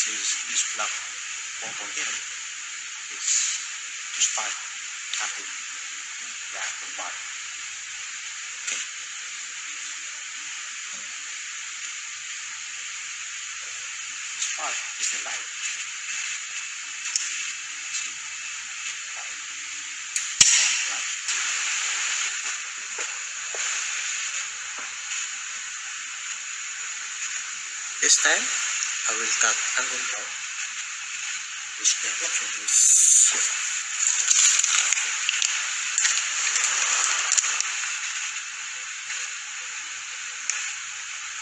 this block button here is to start cutting the actual bar. Okay. This part is the light. This time, I will cut angle bar, which dimension is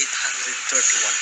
831.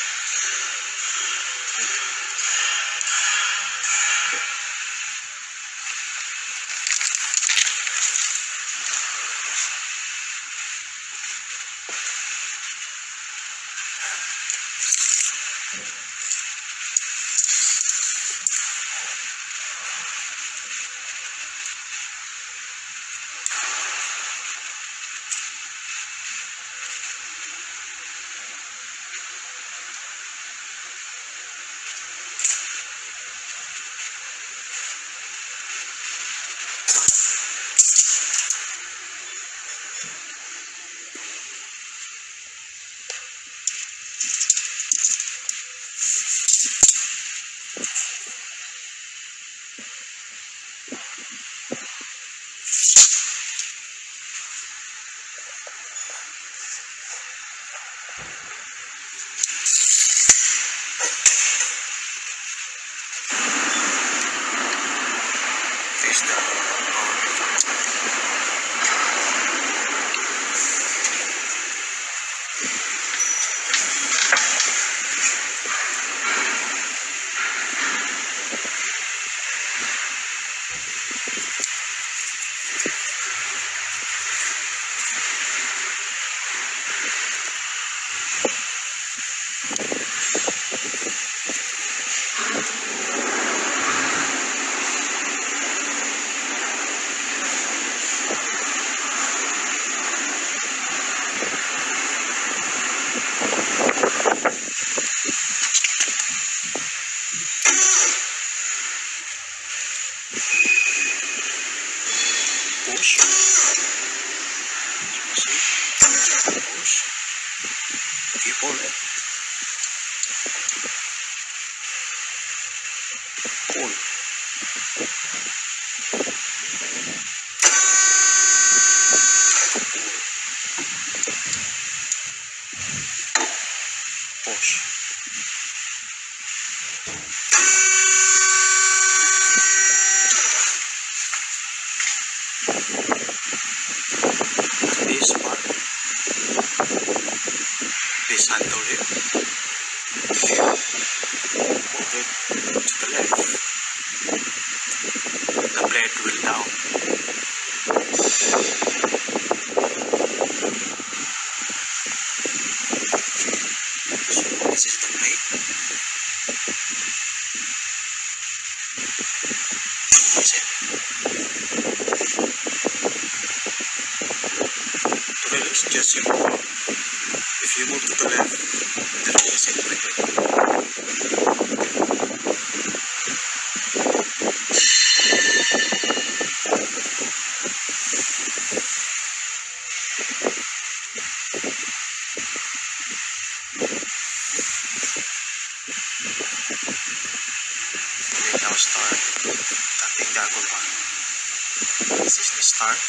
Face down. Push. Push. Okay, pull it. Pull. Push. This part, this handle here, move it to the left, the blade will down. So this is the blade. That's it. It's just simple. If you move to the left, the release it quickly. Okay, now start cutting the angle bar. This is the start.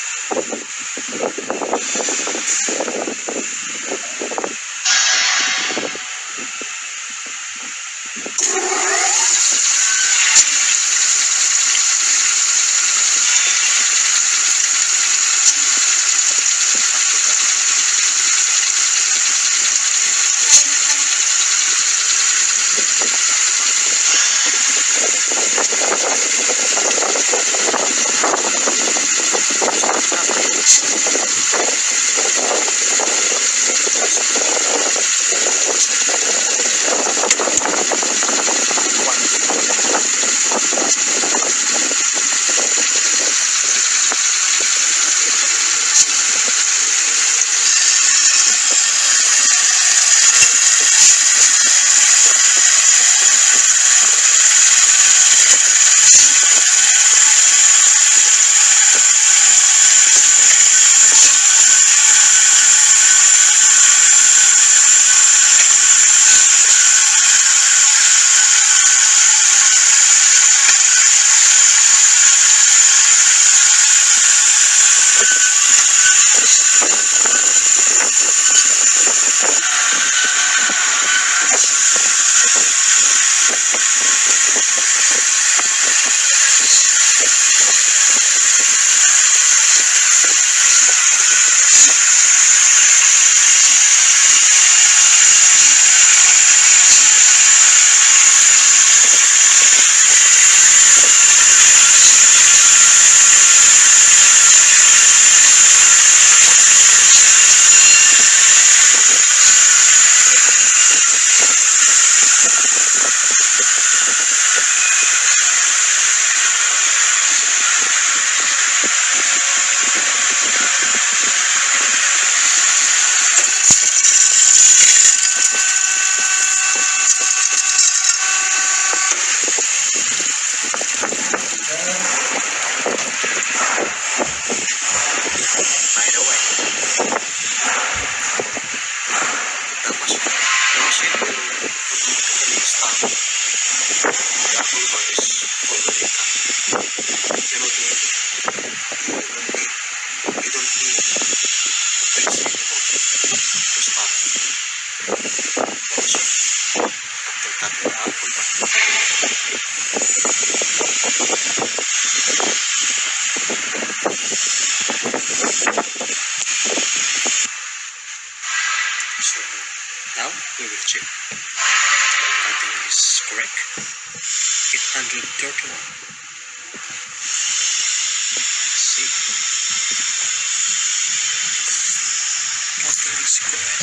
The apple bar is already cut. You know, you don't need to place any hook to stop the machine after cutting the apple bar. So now we will check. Cutting is correct. 831. See? Cutting is correct.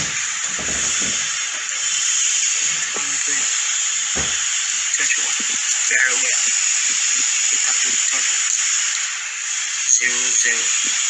831. Very well. 830. 00.